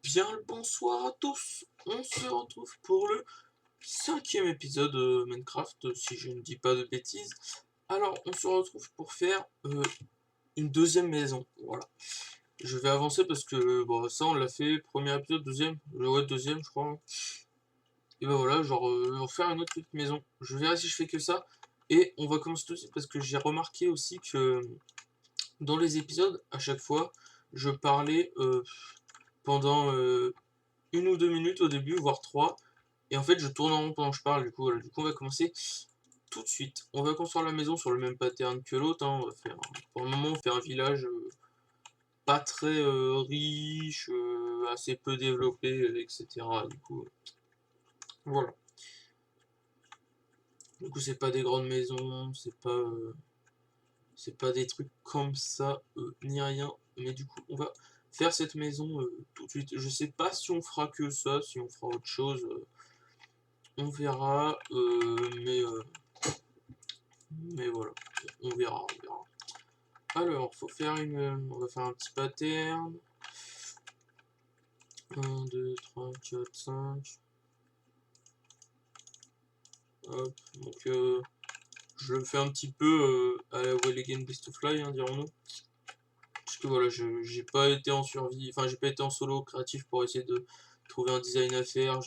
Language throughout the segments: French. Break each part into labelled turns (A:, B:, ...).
A: Bien le bonsoir à tous. On se retrouve pour le cinquième épisode de Minecraft, si je ne dis pas de bêtises. Alors, on se retrouve pour faire une deuxième maison. Voilà. Je vais avancer parce que bon, ça on l'a fait, premier épisode, deuxième, ouais, deuxième je crois. Et ben voilà, genre, on va faire une autre petite maison. Je verrai si je fais que ça. Et on va commencer tout de suite parce que j'ai remarqué aussi que dans les épisodes, à chaque fois, je parlais pendant 1 ou 2 minutes au début, voire 3. Et en fait, je tourne en rond pendant que je parle. Du coup, voilà. Du coup, on va commencer tout de suite. On va construire la maison sur le même pattern que l'autre. Hein. On va faire, pour le moment, on fait un village pas très riche, assez peu développé, etc. Du coup, voilà. Du coup, c'est pas des grandes maisons, c'est pas des trucs comme ça, ni rien. Mais du coup, on va faire cette maison tout de suite. Je sais pas si on fera que ça, si on fera autre chose. On verra, mais voilà, on verra, on verra. Alors, faut faire on va faire un petit pattern. 1, 2, 3, 4, 5. Hop, donc je le fais un petit peu à la Well Again Best of Fly, hein, dirons-nous. Parce que voilà, j'ai pas été en survie, enfin j'ai pas été en solo créatif pour essayer de trouver un design à faire.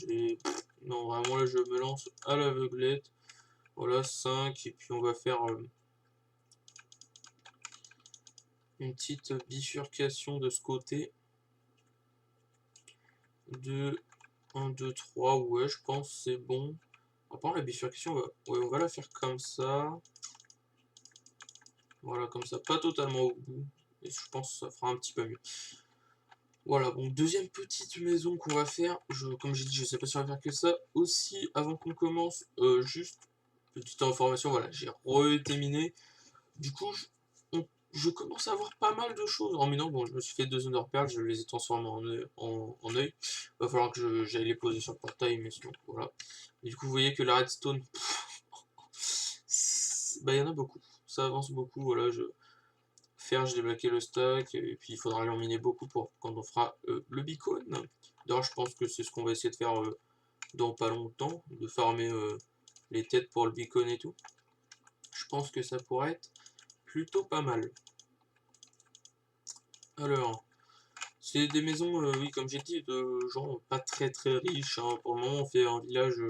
A: Non, vraiment là je me lance à l'aveuglette. Voilà, 5, et puis on va faire une petite bifurcation de ce côté. 2, 1, 2, 3, ouais, je pense c'est bon. Après la bifurcation, on va la faire comme ça. Voilà, comme ça, pas totalement au bout. Et je pense que ça fera un petit peu mieux. Voilà, bon, deuxième petite maison qu'on va faire. Comme j'ai dit, je sais pas si on va faire que ça. Aussi, avant qu'on commence, juste petite information, voilà, j'ai re-été miné. Du coup, je commence à avoir pas mal de choses en minant. Bon, je me suis fait 2 Ender Pearls, je les ai transformés en œil. Va falloir que j'aille les poser sur le portail, mais sinon, voilà. Et du coup, vous voyez que la redstone, bah, il y en a beaucoup. Ça avance beaucoup, voilà. J'ai débloqué le stack, et puis il faudra aller en miner beaucoup pour quand on fera le beacon. D'ailleurs, je pense que c'est ce qu'on va essayer de faire dans pas longtemps, de farmer les têtes pour le beacon et tout. Je pense que ça pourrait être plutôt pas mal. Alors, c'est des maisons, oui, comme j'ai dit, de gens pas très très riches. Hein. Pour le moment, on fait un village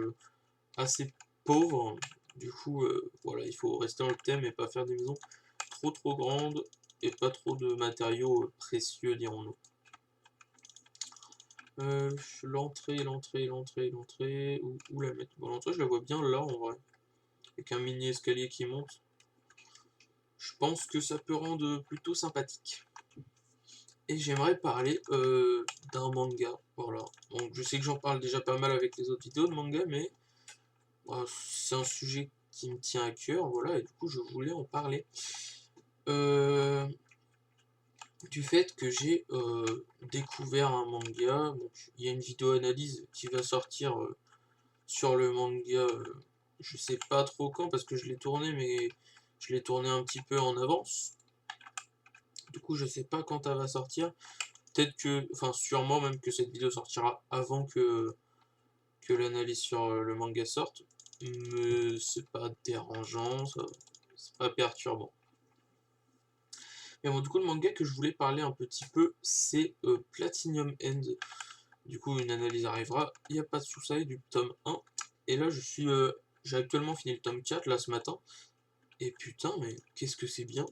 A: assez pauvre. Du coup, voilà, il faut rester dans le thème et pas faire des maisons trop grandes et pas trop de matériaux précieux, dirons-nous. L'entrée, où la mettre? Bon, l'entrée, je la vois bien là en vrai, avec un mini escalier qui monte. Je pense que ça peut rendre plutôt sympathique. Et j'aimerais parler d'un manga, voilà. Donc je sais que j'en parle déjà pas mal avec les autres vidéos de manga, mais c'est un sujet qui me tient à cœur, voilà, et du coup je voulais en parler. Du fait que j'ai découvert un manga, donc il y a une vidéo analyse qui va sortir sur le manga, je sais pas trop quand, parce que je l'ai tourné, mais je l'ai tourné un petit peu en avance. Du coup je sais pas quand elle va sortir. Peut-être que, enfin sûrement même que cette vidéo sortira avant que l'analyse sur le manga sorte, mais c'est pas dérangeant, c'est pas perturbant. Mais bon, du coup, le manga que je voulais parler un petit peu, c'est Platinum End. Du coup, une analyse arrivera, il n'y a pas de souci, du tome 1. Et là, j'ai actuellement fini le tome 4, là, ce matin. Et putain, mais qu'est-ce que c'est bien.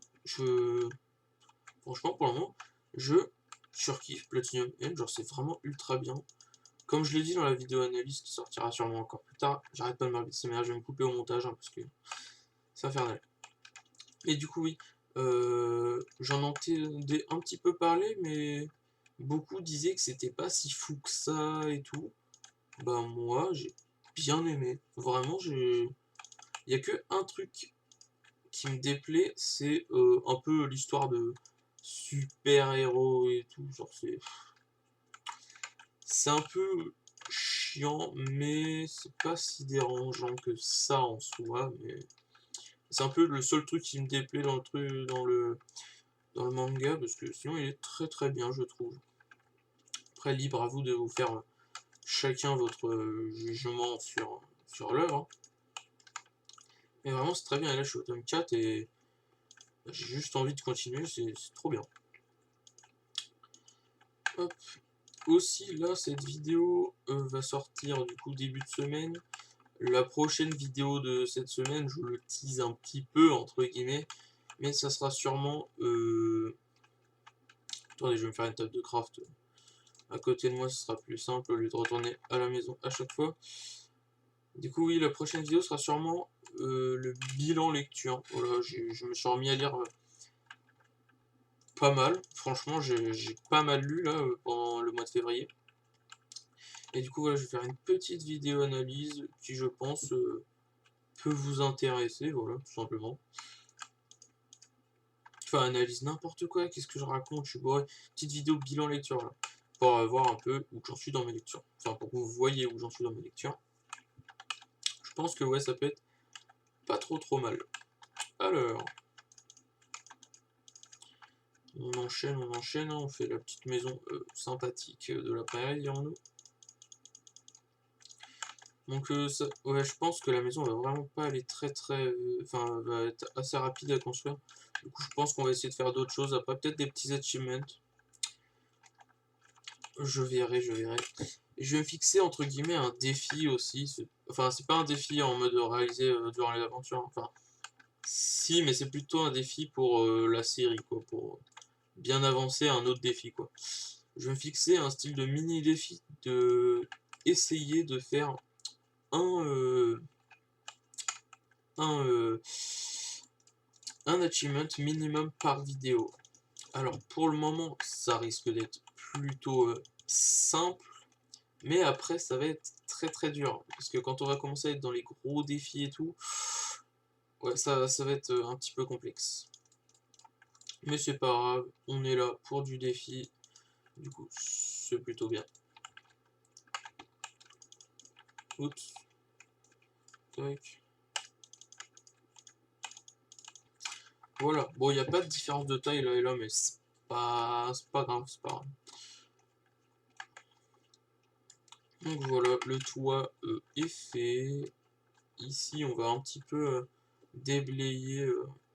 A: Franchement, pour le moment, je surkiffe Platinum End, genre c'est vraiment ultra bien. Comme je l'ai dit dans la vidéo analyse qui sortira sûrement encore plus tard, j'arrête pas de m'arbitrer, mais là je vais me couper au montage hein, parce que c'est infernal. Et du coup, oui, j'en entendais un petit peu parler, mais beaucoup disaient que c'était pas si fou que ça et tout. Bah, moi, j'ai bien aimé. Vraiment, il y a que un truc qui me déplaît, c'est un peu l'histoire de super-héros et tout. Genre, c'est un peu chiant, mais c'est pas si dérangeant que ça en soi. Mais c'est un peu le seul truc qui me déplaît dans le truc, dans le manga, parce que sinon il est très très bien, je trouve. Après, libre à vous de vous faire chacun votre jugement sur l'œuvre. Hein. Mais vraiment, c'est très bien. Et là, je suis au tome 4 et j'ai juste envie de continuer, c'est trop bien. Hop. Aussi, là, cette vidéo va sortir du coup début de semaine. La prochaine vidéo de cette semaine, je le tease un petit peu, entre guillemets, mais ça sera sûrement... Attendez, je vais me faire une table de craft à côté de moi, ce sera plus simple au lieu de retourner à la maison à chaque fois. Du coup, oui, la prochaine vidéo sera sûrement le bilan lecture. Voilà, je me suis remis à lire pas mal. Franchement, j'ai pas mal lu là pendant le mois de février. Et du coup, voilà, je vais faire une petite vidéo analyse qui, je pense, peut vous intéresser, voilà, tout simplement. Enfin, analyse n'importe quoi, qu'est-ce que je raconte, je suis bourré. Petite vidéo bilan lecture, là, pour voir un peu où j'en suis dans mes lectures. Enfin, pour que vous voyez où j'en suis dans mes lectures. Je pense que, ouais, ça peut être pas trop mal. Alors, on enchaîne, hein, on fait la petite maison sympathique de la prairie, dirons-nous. Donc, ouais, je pense que la maison va vraiment pas aller enfin, va être assez rapide à construire. Du coup, je pense qu'on va essayer de faire d'autres choses. Après, peut-être des petits achievements. Je verrai. Et je vais me fixer, entre guillemets, un défi aussi. Enfin, c'est pas un défi en mode réalisé durant les aventures. Enfin, si, mais c'est plutôt un défi pour la série, quoi. Pour bien avancer un autre défi, quoi. Je vais me fixer un style de mini-défi de essayer de faire un, un, un achievement minimum par vidéo. Alors pour le moment, ça risque d'être plutôt simple, mais après ça va être très dur. Parce que quand on va commencer à être dans les gros défis et tout, ouais, ça va être un petit peu complexe. Mais c'est pas grave, on est là pour du défi, du coup c'est plutôt bien. Oups. Tac. Voilà, bon, il n'y a pas de différence de taille là et là, mais c'est pas grave, c'est pas grave. Donc voilà, le toit est fait. Ici, on va un petit peu déblayer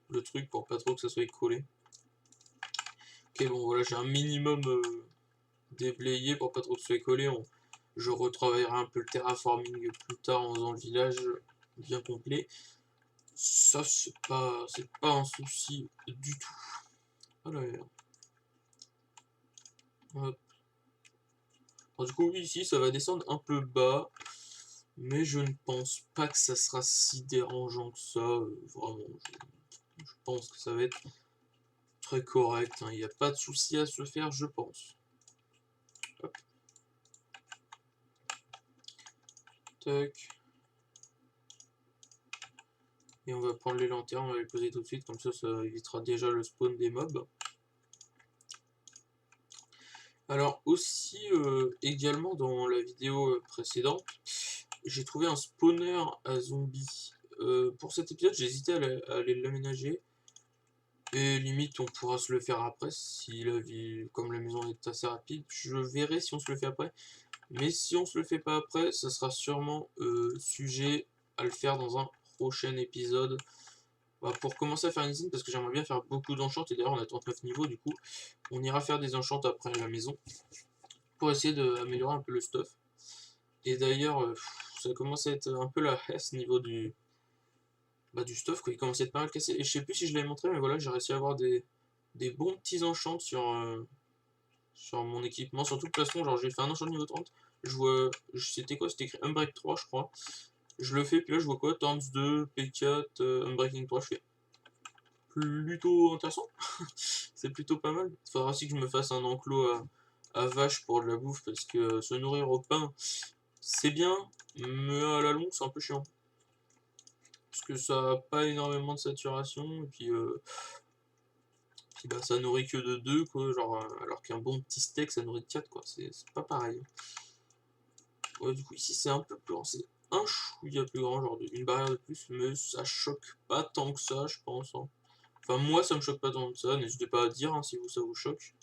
A: le truc pour pas trop que ça soit collé. Ok, bon, voilà, j'ai un minimum déblayé pour pas trop que ça soit collé. Je retravaillerai un peu le terraforming plus tard en faisant le village bien complet. Ça, c'est pas un souci du tout. Alors, hop. Alors, du coup, oui, ici, ça va descendre un peu bas. Mais je ne pense pas que ça sera si dérangeant que ça. Vraiment, je pense que ça va être très correct. Il n'y a pas de souci à se faire, je pense. Hop. Tac. Et on va prendre les lanternes, on va les poser tout de suite, comme ça évitera déjà le spawn des mobs. Alors aussi, également dans la vidéo précédente, j'ai trouvé un spawner à zombies. Pour cet épisode, j'ai hésité à aller l'aménager. Et limite, on pourra se le faire après, si la vie, comme la maison est assez rapide. Je verrai si on se le fait après. Mais si on se le fait pas après, ça sera sûrement sujet à le faire dans un prochain épisode. Bah, pour commencer à faire une usine, parce que j'aimerais bien faire beaucoup d'enchants. Et d'ailleurs, on a 39 niveaux, du coup, on ira faire des enchants après la maison. Pour essayer d'améliorer un peu le stuff. Et d'ailleurs, ça commence à être un peu la hesse niveau du stuff, quoi. Il commence à être pas mal cassé. Et je sais plus si je l'avais montré, mais voilà, j'ai réussi à avoir des bons petits enchants sur mon équipement, sur tout le plastron. Genre, j'ai fait un enchant de niveau 30. Je vois, c'était quoi? C'était écrit Unbreak 3, je crois. Je le fais, puis là, je vois quoi? Torns 2, P4, Unbreaking 3. Je fais plutôt intéressant. C'est plutôt pas mal. Il faudra aussi que je me fasse un enclos à vache pour de la bouffe, parce que se nourrir au pain, c'est bien, mais à la longue, c'est un peu chiant. Parce que ça a pas énormément de saturation, et puis bah, ça nourrit que de 2 quoi, genre, alors qu'un bon petit steak ça nourrit de 4 quoi, c'est pas pareil. Ouais, du coup ici c'est un peu plus grand, c'est un chouïa plus grand, genre une barrière de plus, mais ça choque pas tant que ça je pense. Hein. Enfin moi ça me choque pas tant que ça, n'hésitez pas à dire hein, si ça vous choque.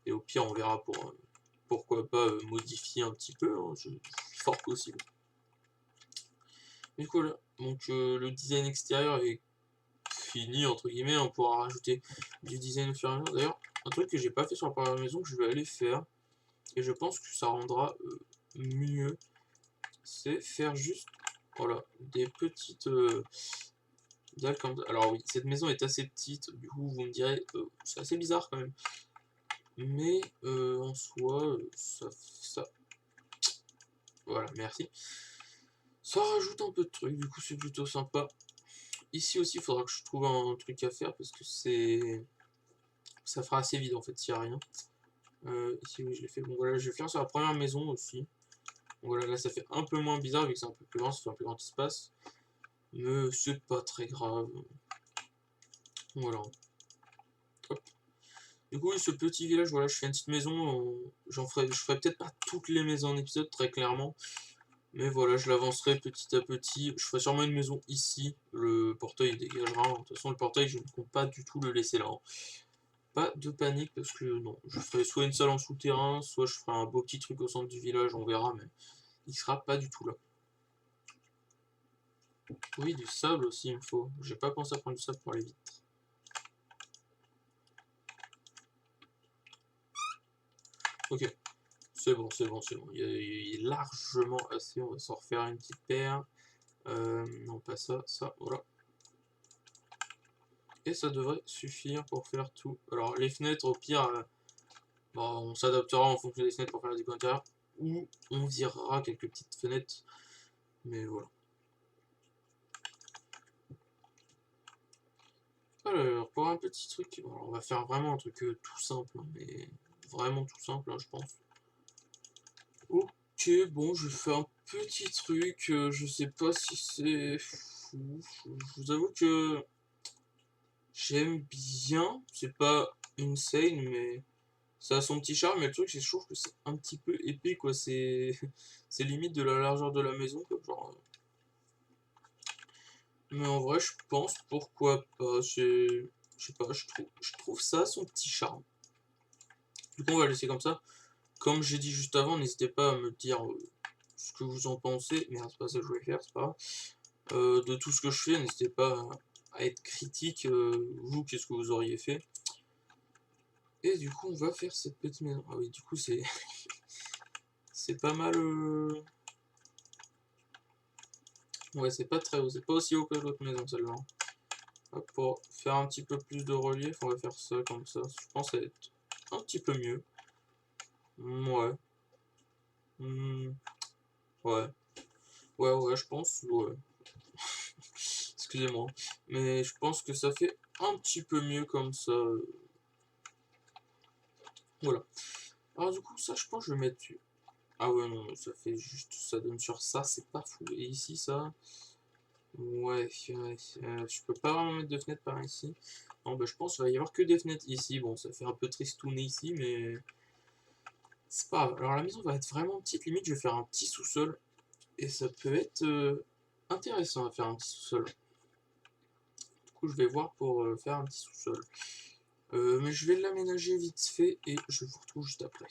A: Et au pire on verra pourquoi pas modifier un petit peu, hein, c'est fort possible. Du coup, là, donc le design extérieur est fini, entre guillemets, on pourra rajouter du design au fur et à mesure. D'ailleurs, un truc que j'ai pas fait sur la première maison, que je vais aller faire, et je pense que ça rendra mieux, c'est faire juste, voilà, des petites dalles comme ça. Alors oui, cette maison est assez petite, du coup vous me direz, c'est assez bizarre quand même. Mais en soi, ça... Voilà, merci. Ça rajoute un peu de trucs, du coup c'est plutôt sympa. Ici aussi, il faudra que je trouve un truc à faire, parce que c'est... Ça fera assez vide en fait s'il n'y a rien. Ici oui je l'ai fait. Bon voilà, je vais faire sur la première maison aussi. Bon, voilà, là ça fait un peu moins bizarre vu que c'est un peu plus grand, ça fait un plus grand espace. Mais c'est pas très grave. Voilà. Hop. Du coup, ce petit village, voilà, je fais une petite maison. Je ferai peut-être pas toutes les maisons en épisode, très clairement. Mais voilà, je l'avancerai petit à petit. Je ferai sûrement une maison ici. Le portail dégagera. De toute façon, le portail, je ne compte pas du tout le laisser là, hein. Pas de panique parce que non, je ferai soit une salle en souterrain, soit je ferai un beau petit truc au centre du village, on verra, mais il sera pas du tout là. Oui, du sable aussi, il me faut. J'ai pas pensé à prendre du sable pour aller vite. Ok, c'est bon, c'est bon, c'est bon. Il est largement assez, on va s'en refaire une petite paire. Non, pas ça, ça, voilà. Et ça devrait suffire pour faire tout. Alors, les fenêtres, au pire, bon, on s'adaptera en fonction des fenêtres pour faire la déco intérieure. Ou on virera quelques petites fenêtres. Mais voilà. Alors, pour un petit truc, bon, on va faire vraiment un truc tout simple, hein, mais vraiment tout simple, hein, je pense. Ok, bon, je fais un petit truc, je sais pas si c'est fou. Je vous avoue que j'aime bien, c'est pas insane, mais ça a son petit charme. Mais le truc, c'est que je trouve que c'est un petit peu épais, quoi. C'est c'est limite de la largeur de la maison, quoi. Genre, mais en vrai, je pense, pourquoi pas. Je sais pas, je trouve ça a son petit charme. Du coup, on va laisser comme ça. Comme j'ai dit juste avant, n'hésitez pas à me dire ce que vous en pensez. Merde, c'est pas ça que je voulais faire, c'est pas grave. De tout ce que je fais, n'hésitez pas à être critique. Vous, qu'est-ce que vous auriez fait? Et du coup, on va faire cette petite maison. Ah oui, du coup, c'est c'est pas mal. Ouais, c'est pas très haut. C'est pas aussi haut que l'autre maison, celle-là. Pour faire un petit peu plus de relief, on va faire ça comme ça. Je pense que ça va être un petit peu mieux. Ouais. Hmm, ouais. Ouais, ouais, je pense. Ouais. Excusez-moi. Mais je pense que ça fait un petit peu mieux comme ça. Voilà. Alors du coup, ça, je pense que je vais mettre... Ah ouais, non, ça fait juste... Ça donne sur ça, c'est pas fou. Et ici, ça... Ouais, ouais, je peux pas vraiment mettre de fenêtres par ici. Non, bah je pense qu'il va y avoir que des fenêtres ici. Bon, ça fait un peu tristouné ici, mais... C'est pas grave. Alors la maison va être vraiment petite. Limite, je vais faire un petit sous-sol. Et ça peut être intéressant à faire un petit sous-sol. Du coup, je vais voir pour faire un petit sous-sol. Mais je vais l'aménager vite fait et je vous retrouve juste après.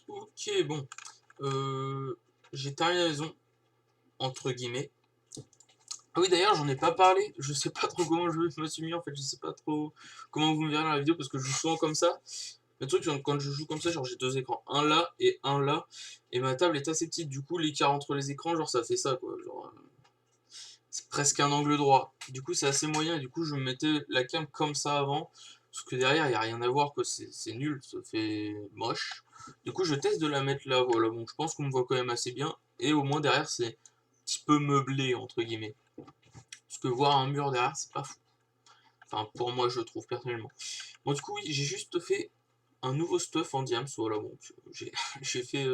A: Ok, bon. J'ai terminé la maison, entre guillemets. Ah oui, d'ailleurs, j'en ai pas parlé. Je sais pas trop comment je me suis mis, en fait. Je sais pas trop comment vous me verrez dans la vidéo parce que je joue souvent comme ça. Le truc, quand je joue comme ça, genre j'ai deux écrans, un là et un là. Et ma table est assez petite, du coup, l'écart entre les écrans, genre ça fait ça, quoi. Genre, c'est presque un angle droit. Du coup, c'est assez moyen. Et du coup, je me mettais la cam comme ça avant. Parce que derrière, il n'y a rien à voir, quoi. C'est nul, ça fait moche. Du coup, je teste de la mettre là, voilà. Bon, je pense qu'on me voit quand même assez bien. Et au moins, derrière, c'est un petit peu meublé, entre guillemets. Parce que voir un mur derrière, c'est pas fou. Enfin, pour moi, je trouve personnellement. Bon, du coup, oui, j'ai juste fait un nouveau stuff en diams. Voilà, bon, j'ai fait.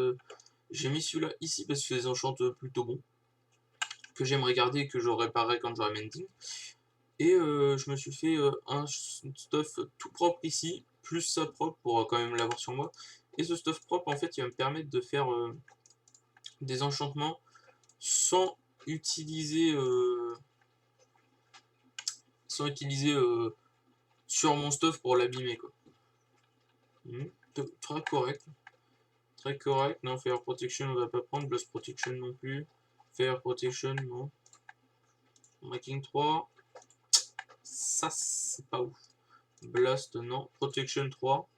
A: J'ai mis celui-là ici parce que les enchantes plutôt bons. Que j'aimerais garder et que je réparerai quand j'aurai mending. Et je me suis fait un stuff tout propre ici, plus ça propre pour quand même l'avoir sur moi. Et ce stuff propre, en fait, il va me permettre de faire des enchantements sans utiliser, sans utiliser sur mon stuff pour l'abîmer, quoi. très correct. Très correct. Non, Fire Protection, on va pas prendre. Blast Protection non plus. Fire Protection, non. Breaking 3. Ça, c'est pas ouf. Blast, non. Protection 3.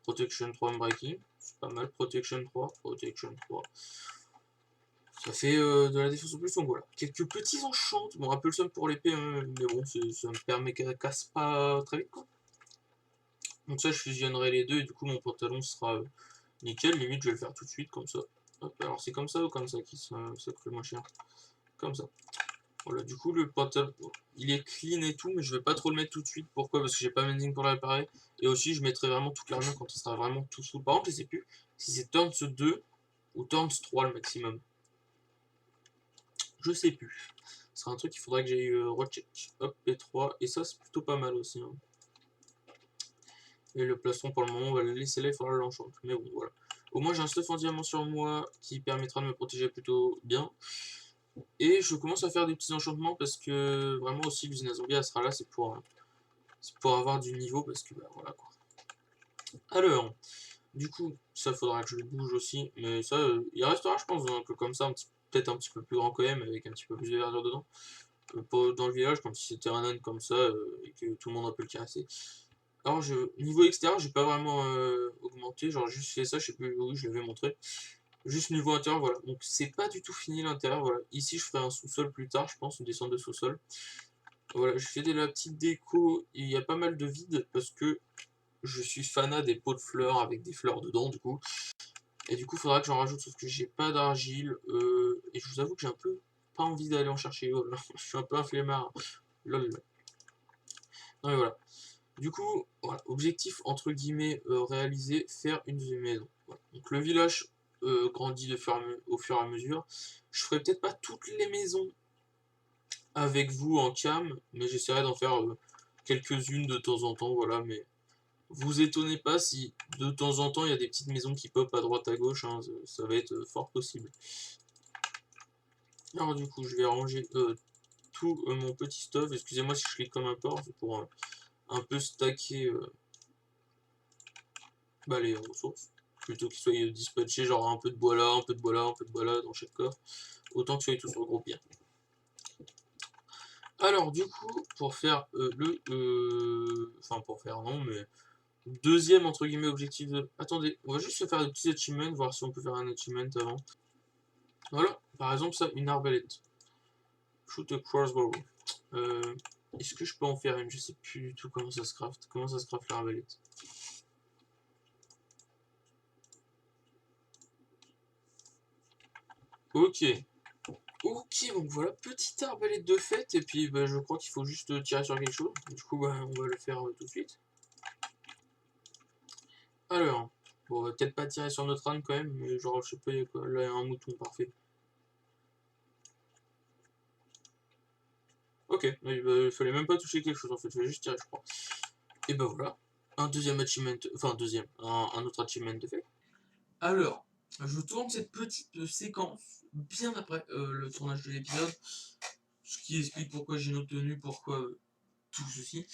A: Protection 3 en Breaking. C'est pas mal. Protection 3. Protection 3. Ça fait de la défense en plus, donc voilà. Quelques petits enchants. Bon, un peu le seum pour l'épée, hein, mais bon, ça me permet qu'elle casse pas très vite, quoi. Donc ça, je fusionnerai les deux, et du coup, mon pantalon sera nickel. Limite, je vais le faire tout de suite, comme ça. Hop, alors, c'est comme ça ou comme ça qui ça coûte le moins cher? Comme ça. Voilà, du coup, le pantalon, il est clean et tout, mais je vais pas trop le mettre tout de suite. Pourquoi? Parce que j'ai pas mending pour le réparer. Et aussi, je mettrai vraiment toute l'armure quand on sera vraiment tout sous. Par contre, je sais plus si c'est Turns 2 ou Turns 3 le maximum. Je sais plus. Ce sera un truc qu'il faudrait que j'aille recheck. Hop, P3. Et ça, c'est plutôt pas mal aussi. Hein. Et le plastron, pour le moment, on va le laisser là, il faudra l'enchanter. Mais bon, voilà. Au moins, j'ai un stuff en diamant sur moi qui permettra de me protéger plutôt bien. Et je commence à faire des petits enchantements parce que vraiment aussi, l'usine à zombies, elle sera là, c'est pour avoir du niveau parce que, bah voilà quoi. Alors, du coup, ça faudra que je le bouge aussi. Mais ça, il restera, je pense, un peu comme ça, peut-être un petit peu plus grand quand même, avec un petit peu plus de verdure dedans. Pas dans le village, comme si c'était un âne comme ça et que tout le monde a pu le caresser. Alors, niveau extérieur, j'ai pas vraiment augmenté, genre juste fait ça, je sais plus où je l'avais montré. Juste niveau intérieur, voilà. Donc, c'est pas du tout fini l'intérieur, voilà. Ici, je ferai un sous-sol plus tard, je pense, une descente de sous-sol. Voilà, je fais de la petite déco, il y a pas mal de vide parce que je suis fanat des pots de fleurs avec des fleurs dedans, du coup. Et du coup, il faudra que j'en rajoute, sauf que j'ai pas d'argile. Et je vous avoue que j'ai un peu pas envie d'aller en chercher. Voilà. Je suis un peu un flemmard. Lol. Non, mais voilà. Du coup, voilà, objectif entre guillemets réalisé, faire une deuxième maison. Voilà. Donc le village grandit au fur et à mesure. Je ferai peut-être pas toutes les maisons avec vous en cam, mais j'essaierai d'en faire quelques-unes de temps en temps, voilà, mais vous étonnez pas si de temps en temps il y a des petites maisons qui pop à droite à gauche, hein, ça va être fort possible. Alors du coup, je vais ranger tout mon petit stuff. Excusez-moi si je clique comme un porc, c'est pour un peu stacker les ressources. Plutôt qu'ils soient dispatchés, genre un peu de bois là, un peu de bois là, un peu de bois là dans chaque coffre. Autant que soient tous regroupés. Alors du coup, pour faire enfin pour faire non, mais deuxième entre guillemets objectif de... Attendez, on va juste se faire des petits achievements, voir si on peut faire un achievement avant. Voilà, par exemple ça, une arbalète. Shoot a crossbow. Est-ce que je peux en faire une? Je sais plus du tout comment ça se craft. Comment ça se craft l'arbalète? Ok. Ok, donc voilà, petite arbalète de fête, et puis bah, je crois qu'il faut juste tirer sur quelque chose. Du coup, bah, on va le faire tout de suite. Alors, bon, on va peut-être pas tirer sur notre âne quand même, mais genre, je sais pas, quoi. Là, il y a un mouton, parfait. Ok, il fallait même pas toucher quelque chose en fait, je vais juste tirer, je crois. Et bah voilà, un deuxième achievement, enfin un autre achievement de fait. Alors, je tourne cette petite séquence bien après le tournage de l'épisode, ce qui explique pourquoi j'ai une tenue, pourquoi tout ceci.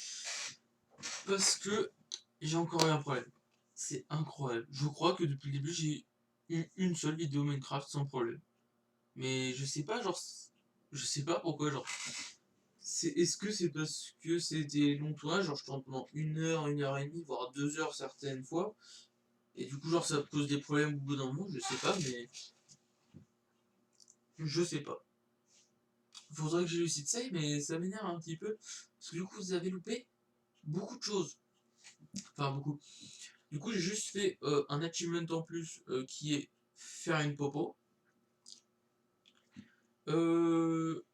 A: Parce que j'ai encore eu un problème. C'est incroyable. Je crois que depuis le début, j'ai eu une seule vidéo Minecraft sans problème. Mais je sais pas, genre, je sais pas pourquoi, genre. Est-ce que c'est parce que c'est des longs tournages, genre je tourne pendant 1 heure et demie, voire 2 heures certaines fois, et du coup genre ça pose des problèmes au bout d'un moment, je sais pas, mais je sais pas. Faudrait que je réussisse ça, mais ça m'énerve un petit peu, parce que du coup vous avez loupé beaucoup de choses. Enfin beaucoup. Du coup j'ai juste fait un achievement en plus qui est faire une popo.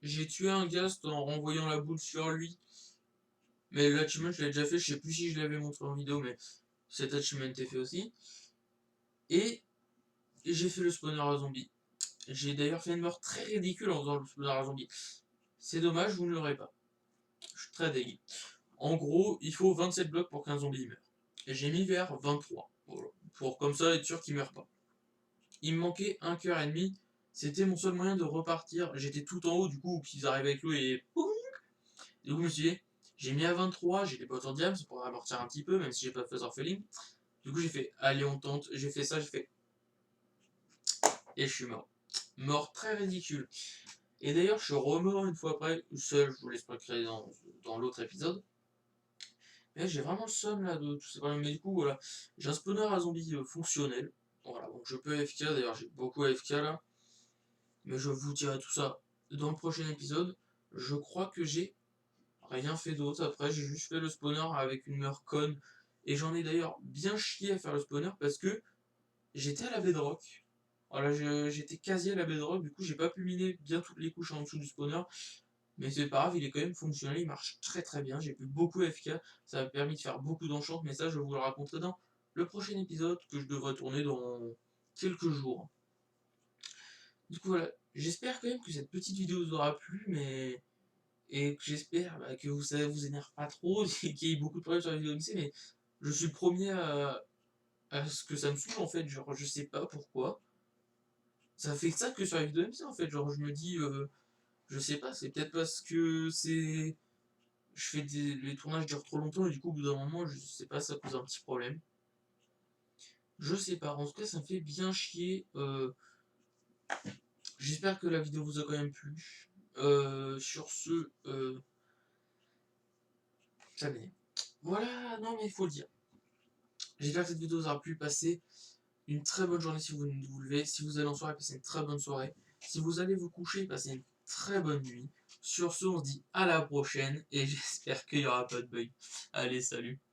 A: J'ai tué un ghast en renvoyant la boule sur lui, mais l'achievement je l'ai déjà fait, je sais plus si je l'avais montré en vidéo, mais cet achievement est fait aussi. Et j'ai fait le spawner à zombie. J'ai d'ailleurs fait une mort très ridicule en faisant le spawner à zombie. C'est dommage, vous ne l'aurez pas. Je suis très dégueu. En gros, il faut 27 blocs pour qu'un zombie meure. Et j'ai mis vers 23. Voilà. Pour comme ça être sûr qu'il meurt pas. Il me manquait un cœur et demi. C'était mon seul moyen de repartir. J'étais tout en haut, du coup, qu'ils arrivent avec l'eau et... Du coup, je me suis dit, j'ai mis à 23, j'ai des potes en diam, ça pourrait amortir un petit peu, même si j'ai pas de phaser felling. Du coup, j'ai fait, allez, on tente. J'ai fait ça, j'ai fait, et je suis mort. Mort très ridicule. Et d'ailleurs, je suis remort une fois après, seul, je vous laisse pas créer dans l'autre épisode. Mais j'ai vraiment le seum là de tous ces problèmes. Mais du coup, voilà, j'ai un spawner à zombies fonctionnel. Voilà, donc je peux AFK, d'ailleurs j'ai beaucoup AFK là. Mais je vous dirai tout ça dans le prochain épisode. Je crois que j'ai rien fait d'autre après, j'ai juste fait le spawner avec une meilleure conne. Et j'en ai d'ailleurs bien chié à faire le spawner parce que j'étais à la bedrock. Voilà, j'étais quasi à la bedrock, du coup j'ai pas pu miner bien toutes les couches en dessous du spawner. Mais c'est pas grave, il est quand même fonctionnel, il marche très très bien. J'ai pu beaucoup FK, ça m'a permis de faire beaucoup d'enchantes, mais ça je vous le raconterai dans le prochain épisode que je devrais tourner dans quelques jours. Du coup voilà, j'espère quand même que cette petite vidéo vous aura plu, mais et que j'espère que ça vous énerve pas trop, et qu'il y ait beaucoup de problèmes sur la vidéo MC, mais je suis le premier à ce que ça me saoule en fait, genre je sais pas pourquoi. Ça fait que ça que sur la vidéo MC en fait, genre je me dis, je sais pas, c'est peut-être parce que je fais les tournages durent trop longtemps et du coup au bout d'un moment je sais pas, ça pose un petit problème. Je sais pas, en tout cas ça me fait bien chier. J'espère que la vidéo vous a quand même plu. Sur ce, ça m'énerve. Voilà, non mais il faut le dire. J'espère que cette vidéo vous aura plu. Passez une très bonne journée si vous vous levez. Si vous allez en soirée, passez une très bonne soirée. Si vous allez vous coucher, passez une très bonne nuit. Sur ce, on se dit à la prochaine et j'espère qu'il n'y aura pas de bug. Allez, salut.